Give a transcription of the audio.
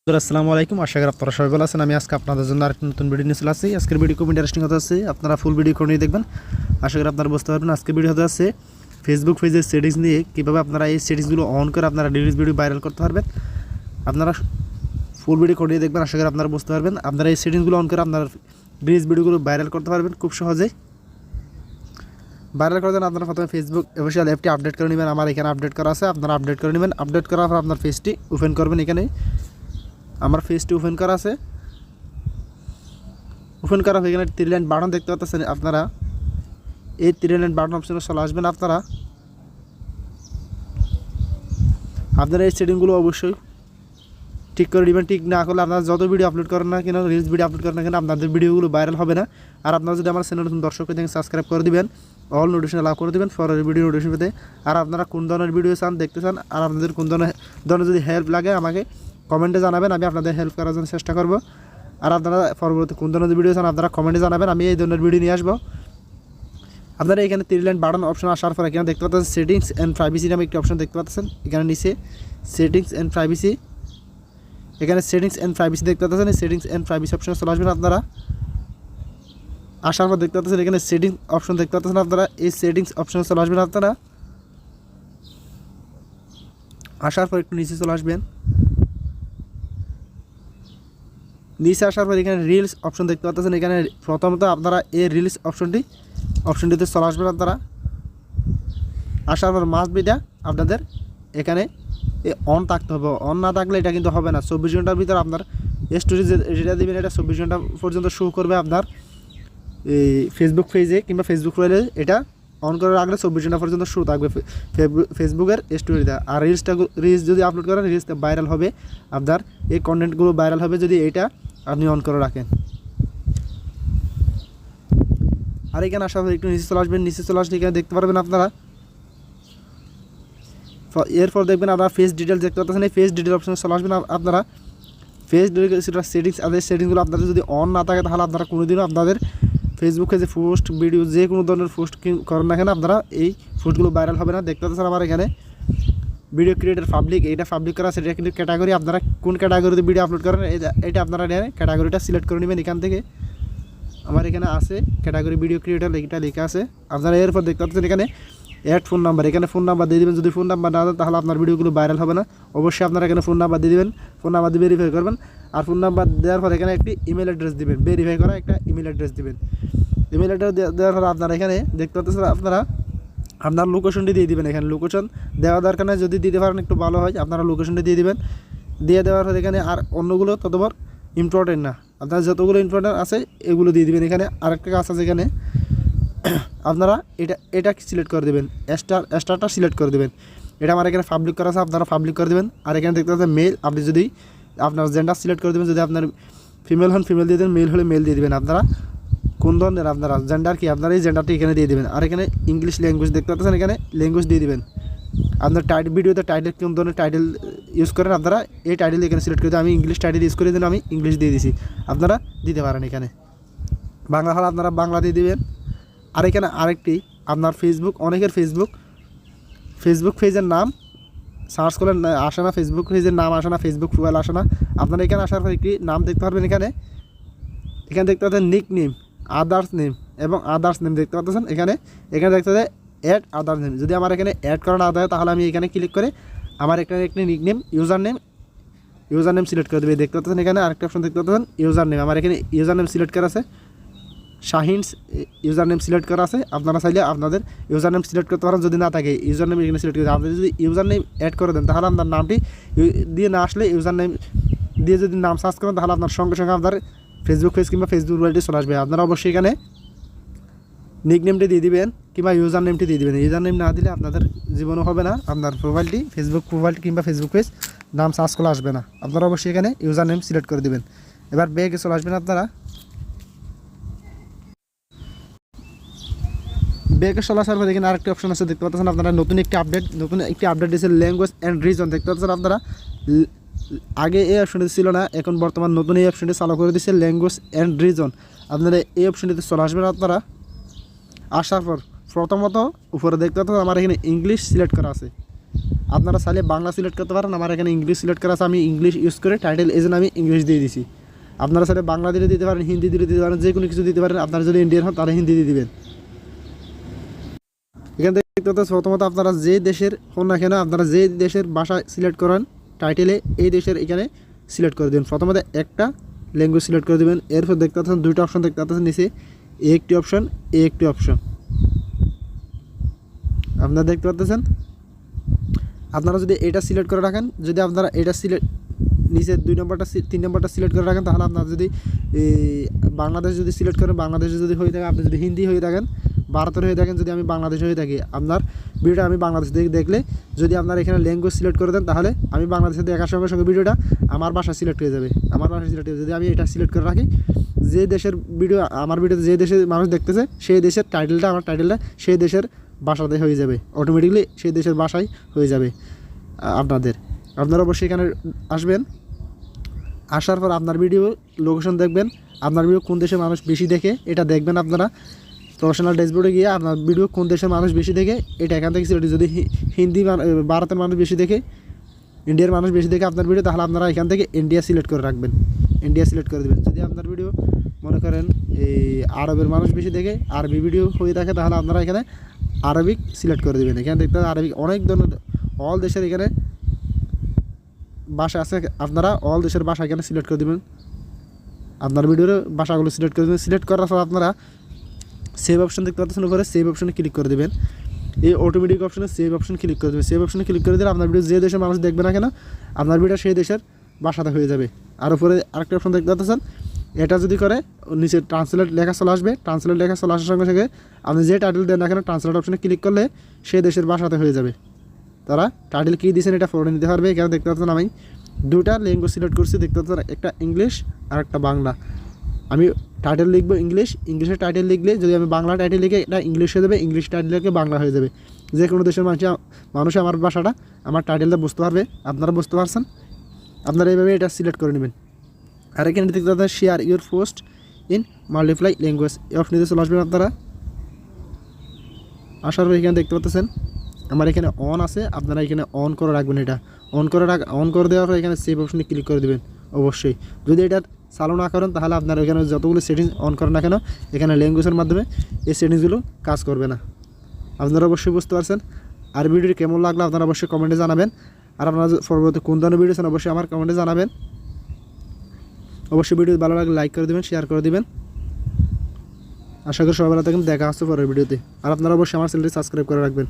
আসসালামু আলাইকুম, আশা করি আপনারা সবাই ভালো আছেন। আমি আজকে আপনাদের জন্য আরেকটা নতুন ভিডিও নিয়ে চলে আসছি। আজকের ভিডিও খুব ইন্টারেস্টিং হতে আছে, আপনারা ফুল ভিডিও করে নিয়ে দেখবেন। আশা করি আপনারা বুঝতে পারবেন। আজকের ভিডিও হতে আছে ফেসবুক পেজের সেটিংস নিয়ে, কীভাবে আপনারা এই সেটিংসগুলো অন করে আপনারা রিলস ভিডিও ভাইরাল করতে পারবেন। আপনারা ফুল ভিডিও করে নিয়ে দেখবেন, আশা করি আপনারা বুঝতে পারবেন। আপনারা এই সেটিংসগুলো অন করে আপনারা রিলস ভিডিওগুলো ভাইরাল করতে পারবেন খুব সহজেই। ভাইরাল করার জন্য আপনারা প্রথমে ফেসবুক অফিসিয়াল অ্যাপটি আপডেট করে নেবেন। আমার এখানে আপডেট করা আছে, আপনারা আপডেট করে নেবেন। আপডেট করার পর আপনার পেজটি ওপেন করবেন। এখানে আমার পেজটি ওপেন করা আছে। ওপেন করা হয়ে এখানে 3 লাইন বাটন দেখতে পাচ্ছেন আপনারা। এই 3 লাইন বাটন অপশনে চলে আসবেন। আপনারা এই সেটিংগুলো অবশ্যই ঠিক করে নেবেন। ঠিক না করলে আপনারা যত ভিডিও আপলোড করেন না কেন, রিলস ভিডিও আপলোড করেন না কেন, আপনাদের ভিডিওগুলো ভাইরাল হবে না। আর আপনারা যদি আমার চ্যানেল নতুন দর্শক হয়ে থাকেন, সাবস্ক্রাইব করে দিবেন, অল নোটিফিকেশন অন করে দিবেন পরের ভিডিও নোটিফিকেশন পেতে। আর আপনারা কোন ধরনের ভিডিও চান দেখতে চান, আর আপনাদের কোন ধরনের যদি হেল্প লাগে আমাকে কমেন্টে জানাবেন, আমি আপনাদের হেল্প করার জন্য চেষ্টা করব। আর আপনারা পরবর্তী কোন ধরনের ভিডিও চান আপনারা কমেন্টে জানাবেন, আমি এই ধরনের ভিডিও নিয়ে আসবো। আপনারা এখানে 3 লাইন বাটন অপশন আসার পর এখানে দেখতে পাচ্ছেন সেটিংস অ্যান্ড প্রাইভেসি নামে একটি অপশন দেখতে পাচ্ছেন। এখানে নিচে সেটিংস অ্যান্ড প্রাইভেসি, এখানে সেটিংস অ্যান্ড প্রাইভেসি দেখতে পাচ্ছেন। এই সেটিংস অ্যান্ড প্রাইভেসি অপশনে চলে আসবেন। আপনারা আসার পর দেখতে পাচ্ছেন এখানে সেটিংস অপশন দেখতে পাচ্ছেন। আপনারা এই সেটিংস অপশনে চলে আসবেন। আপনারা আসার পর একটু নিচে চলে আসবেন। নিচে আসার পর এখানে রিলস অপশন দেখতে পাচ্ছেন। এখানে প্রথমত আপনারা এই রিলস অপশনটিতে চলে আসবেন। আপনারা আসার পর মাস্ট বিটা আপনাদের এখানে অন থাকতে হবে। অন না থাকলে এটা কিন্তু হবে না। 24 ঘন্টার ভিতরে আপনার স্টোরি যেটা দেবেন এটা 24 ঘন্টা পর্যন্ত শো করবে আপনার এই ফেসবুক পেজে কিংবা ফেসবুক প্রোফাইলে। এটা অন করে রাখলে 24 ঘন্টা পর্যন্ত শো থাকবে ফেসবুকের স্টোরিটা। আর রিলস যদি আপলোড করেন রিলসটা ভাইরাল হবে, আপনার এই কন্টেন্টগুলো ভাইরাল হবে যদি এটা আপনি অন করে রাখেন। আর এখানে আসার পর একটু নিচে চলে আসবেন। নিচে চলে আসলে এখানে দেখতে পারবেন আপনারা, এরপর দেখবেন আপনারা ফেস ডিটেলস দেখতে পাচ্ছেন। এই ফেস ডিটেল অপশনে চলে আসবেন। আপনারা ফেস ডিটেল সেটিংস, আর এই সেটিংসগুলো আপনাদের যদি অন না থাকে তাহলে আপনারা কোনোদিনও আপনাদের ফেসবুকে যে পোস্ট ভিডিও যে কোনো ধরনের পোস্ট করেন না কেন আপনারা এই পোস্টগুলো ভাইরাল হবে না। দেখতে পাচ্ছেন আমার এখানে ভিডিও ক্রিয়েটার পাবলিক, এইটা পাবলিক করা আছে। এটা কিন্তু ক্যাটাগরি, আপনারা কোন ক্যাটাগরিতে ভিডিও আপলোড করেন এটা আপনারা ক্যাটাগরিটা সিলেক্ট করে নেবেন। এখান থেকে আমার এখানে আছে ক্যাটাগরি ভিডিও ক্রিয়েটার, এটা লেখা আছে। আপনারা এরপর দেখতে পাচ্ছেন এখানে অ্যাড ফোন নাম্বার, এখানে ফোন নাম্বার দিয়ে দেবেন। যদি ফোন নাম্বার না দেন তাহলে আপনার ভিডিওগুলো ভাইরাল হবে না। অবশ্যই আপনারা এখানে ফোন নাম্বার দিয়ে দেবেন, ফোন নাম্বার দিয়ে ভেরিফাই করবেন। আর ফোন নাম্বার দেওয়ার পর এখানে একটি ইমেল অ্যাড্রেস দেবেন, ভেরিফাই করা একটা ইমেল অ্যাড্রেস দেবেন। ইমেল অ্যাড্রেস দেওয়ার পর আপনারা এখানে দেখতে পাচ্ছেন আপনারা আপনার লোকেশনটি দিয়ে দেবেন। এখানে লোকেশন দেওয়া দরকার নেই, যদি দিতে পারেন একটু ভালো হয়। আপনারা লোকেশনটি দিয়ে দেবেন। দিয়ে দেওয়ার পর এখানে আর অন্যগুলো ততবার ইম্পর্টেন্ট না, আপনার যতগুলো ইম্পর্টেন্ট আছে এগুলো দিয়ে দেবেন। এখানে আরেকটা কাজ আছে, এখানে আপনারা এটা সিলেক্ট করে দেবেন, স্টারটা সিলেক্ট করে দেবেন। এটা আমার এখানে পাবলিক করা আছে, আপনারা পাবলিক করে দেবেন। আর এখানে দেখতে পাচ্ছেন মেল, আপনি যদি আপনার জেন্ডার সিলেক্ট করে দেবেন। যদি আপনার ফিমেল হন ফিমেল দিয়ে দেবেন, মেল হলে মেল দিয়ে দেবেন। আপনারা কোন ধরনের আপনারা জেন্ডার কি আপনারা এই জেন্ডারটি এখানে দিয়ে দেবেন। আর এখানে ইংলিশ ল্যাঙ্গুয়েজ দেখতে পাচ্ছেন, এখানে ল্যাঙ্গুয়েজ দিয়ে দেবেন। আপনার ভিডিওতে টাইটেল কোন ধরনের টাইটেল ইউজ করেন আপনারা এই টাইটেল এখানে সিলেক্ট করে দেবেন। আমি ইংলিশ টাইটেল ইউজ করে দিন, আমি ইংলিশ দিয়ে দিছি, আপনারা দিতে পারেন। এখানে বাংলা হলে আপনারা বাংলা দিয়ে দেবেন। আর এখানে আরেকটি আপনার ফেসবুক, অনেকের ফেসবুক পেজের নাম সার্চ করলে আসে না, ফেসবুক পেজের নাম আসে না, ফেসবুক প্রোফাইল আসে না। আপনারা এখানে আসার পর একটি নাম দেখতে পারবেন। এখানে দেখতে পাচ্ছেন নিক নেম, আদার্স নেম এবং আদার্স নেম দেখতে পাচ্ছেন। এখানে দেখতে পাচ্ছেন অ্যাড আদার্স নেম। যদি আমার এখানে অ্যাড করা না হয় তাহলে আমি এখানে ক্লিক করে আমার এখানে একটি nick name user name select করে দেবে। দেখতে পাচ্ছেন এখানে আরেকটা অপশন দেখতে পাচ্ছেন ইউজার নেম। আমার এখানে ইউজার নেম সিলেক্ট করা আছে, শাহিনস ইউজার নেম সিলেক্ট করা আছে। আপনারা চাইলে আপনাদের ইউজার নেম সিলেক্ট করতে পারেন, যদি না থাকে ইউজার নেম এখানে সিলেক্ট করতে। আপনি যদি ইউজার নেম অ্যাড করে দেন তাহলে আপনার নামটি দিয়ে না আসলে ইউজার নেম দিয়ে যদি নাম সার্চ করেন তাহলে আপনার সঙ্গে সঙ্গে আপনার ফেসবুক পেজ কিংবা ফেসবুক প্রোফাইলটি চলে আসবে। আপনারা অবশ্যই এখানে নিক নেমটি দিয়ে দিবেন কিংবা ইউজার নেমটি দিয়ে দেবেন। ইউজার নেম না দিলে আপনাদের জীবনও হবে না, আপনার প্রোফাইলটি ফেসবুক প্রোফাইল কিংবা ফেসবুক পেজ নাম সার্চ করলে আসবে না। আপনারা অবশ্যই এখানে ইউজার নেম সিলেক্ট করে দেবেন। এবার ব্যাগে চলে আসবেন। আপনারা ব্যাগে চলে আসার পর এখানে আরেকটি অপশন আছে দেখতে পাচ্ছেন। আপনারা নতুন একটি আপডেট দিয়েছে ল্যাঙ্গুয়েজ অ্যান্ড রিজন দেখতে পাচ্ছেন। আপনারা আগে এই অপশনটি ছিল না, এখন বর্তমান নতুন এই অপশনটি চালু করে দিয়েছে ল্যাঙ্গুয়েজ অ্যান্ড রিজন। আপনারা এই অপশনটিতে চলে আসবেন। আপনারা আসার পর প্রথমত উপরে দেখতে পাচ্ছেন আমার এখানে ইংলিশ সিলেক্ট করা আছে। আপনারা চাইলে বাংলা সিলেক্ট করতে পারেন, আমার এখানে ইংলিশ সিলেক্ট করা আছে, আমি ইংলিশ ইউজ করে টাইটেল এই জন্য আমি ইংলিশ দিয়ে দিছি। আপনারা চাইলে বাংলা দিলে দিতে পারেন, হিন্দি দিলে দিতে পারেন, যে কোনো কিছু দিতে পারেন। আপনারা যদি ইন্ডিয়ান হন তাহলে হিন্দি দিয়ে দিবেন। এখান থেকে প্রথমত আপনারা যে দেশের হন না কেন, আপনারা যে দেশের ভাষা সিলেক্ট করেন টাইটেলে এই দেশের এখানে সিলেক্ট করে দেবেন। প্রথমত একটা ল্যাঙ্গুয়েজ সিলেক্ট করে দেবেন। এরপর দেখতে পাচ্ছেন দুইটা অপশন দেখতে পাচ্ছেন নিচে, একটি অপশন একটি অপশন আপনারা দেখতে পাচ্ছেন। আপনারা যদি এটা সিলেক্ট করে রাখেন, যদি আপনারা এটা সিলেক্ট নিচে 2 নম্বরটা 3 নম্বরটা সিলেক্ট করে রাখেন, তাহলে আপনারা যদি বাংলাদেশ যদি সিলেক্ট করেন, বাংলাদেশে যদি হয়ে থাকে, আপনি যদি হিন্দি হয়ে থাকেন, ভারতের হয়ে থাকেন, যদি আমি বাংলাদেশ হয়ে থাকি, আপনার ভিডিওটা আমি বাংলাদেশ থেকে দেখলে যদি আপনার এখানে ল্যাঙ্গুয়েজ সিলেক্ট করে দেন, তাহলে আমি বাংলাদেশে দেখার সঙ্গে সঙ্গে ভিডিওটা আমার ভাষা সিলেক্ট হয়ে যাবে, আমার ভাষা সিলেক্ট হয়ে যাবে। যদি আমি এটা সিলেক্ট করে রাখি, যে দেশের ভিডিও আমার ভিডিওতে যে দেশের মানুষ দেখতেছে সেই দেশের টাইটেলটা, আমার টাইটেলটা সেই দেশের ভাষাতে হয়ে যাবে, অটোমেটিকলি সেই দেশের ভাষায় হয়ে যাবে আপনারা অবশ্যই এখানে আসবেন। আসার পর আপনার ভিডিও লোকেশন দেখবেন, আপনার ভিডিও কোন দেশের মানুষ বেশি দেখে এটা দেখবেন। আপনারা প্রফেশনাল ড্যাশবোর্ডে গিয়ে আপনার ভিডিও কোন দেশের মানুষ বেশি দেখে এটা এখান থেকে সিলেক্ট, যদি হিন্দি ভারতের মানুষ বেশি দেখে, ইন্ডিয়ার মানুষ বেশি দেখে আপনার ভিডিও, তাহলে আপনারা এখান থেকে ইন্ডিয়া সিলেক্ট করে রাখবেন, ইন্ডিয়া সিলেক্ট করে দেবেন। যদি আপনার ভিডিও মনে করেন এই আরবের মানুষ বেশি দেখে, আরবি ভিডিও হয়ে থাকে, তাহলে আপনারা এখানে আরবিক সিলেক্ট করে দেবেন। এখানে দেখতে আরবিক অনেক ধরনের অল দেশের এখানে ভাষা আছে, আপনারা অল দেশের ভাষা এখানে সিলেক্ট করে দেবেন। আপনার ভিডিওর ভাষাগুলো সিলেক্ট করে দেবেন। সিলেক্ট করার পর আপনারা সেভ অপশন দেখতে পাচ্ছেন, উপরে সেভ অপশনে ক্লিক করে দেবেন। এই অটোমেটিক অপশনে সেভ অপশন ক্লিক করে দেবেন। সেভ অপশনে ক্লিক করে দিলে আপনার ভিডিও যে দেশের মানুষ দেখবে না কেন, আপনার ভিডিও সেই দেশের ভাষাতে হয়ে যাবে। আর উপরে আরেকটা অপশন দেখতে পাচ্ছেন, এটা যদি করে নিচে ট্রান্সলেট লেখা চলে আসবে। ট্রান্সলেট লেখা চলে আসার সঙ্গে সঙ্গে আপনি যে টাইটেল দেন না কেন, ট্রান্সলেট অপশনে ক্লিক করলে সেই দেশের ভাষাতে হয়ে যাবে। তারা টাইটেল কী দিয়েছেন এটা পড়ে নিতে পারবে। এখানে দেখতে পাচ্ছেন আমি দুটা ল্যাঙ্গুয়েজ সিলেক্ট করছি, দেখতে পাচ্ছেন একটা ইংলিশ আর একটা বাংলা। আমি টাইটেল লিখবো ইংলিশ, ইংলিশের টাইটেল লিখলে যদি আমি বাংলা টাইটেল লিখে এটা ইংলিশ হয়ে যাবে, ইংলিশ টাইটেল লিখে বাংলা হয়ে যাবে। যে কোনো দেশের মানুষ আমার ভাষাটা, আমার টাইটেলটা বুঝতে পারবে। আপনারা বুঝতে পারছেন, আপনারা এইভাবে এটা সিলেক্ট করে নেবেন। আর এখানে দেখতে পাচ্ছেন share your post in multiply language, এই অপশনটিতে চলে আসবেন আপনারা। আসার পর এখানে দেখতে পাচ্ছেন আমার এখানে অন আছে, আপনারা এখানে অন করে রাখবেন। এটা অন করে দেওয়ার পর এখানে সেভ অপশনে ক্লিক করে দেবেন অবশ্যই। যদি এটা চালু না করেন, তাহলে আপনার এখানে যতগুলো সেটিংস অন করেন না কেন, এখানে ল্যাঙ্গুয়েজের মাধ্যমে এই সেটিংসগুলো কাজ করবে না। আপনারা অবশ্যই বুঝতে পারছেন। আর ভিডিওটি কেমন লাগলো আপনারা অবশ্যই কমেন্টে জানাবেন। আর আপনারা পরবর্তী কোন ধরনের ভিডিও চান অবশ্যই আমার কমেন্টে জানাবেন। অবশ্যই ভিডিও ভালো লাগলে লাইক করে দেবেন, শেয়ার করে দেবেন। আশা করি সবাই ভালো থাকেন, দেখা হচ্ছে পরের ভিডিওতে। আর আপনারা অবশ্যই আমার চ্যানেলটি সাবস্ক্রাইব করে রাখবেন।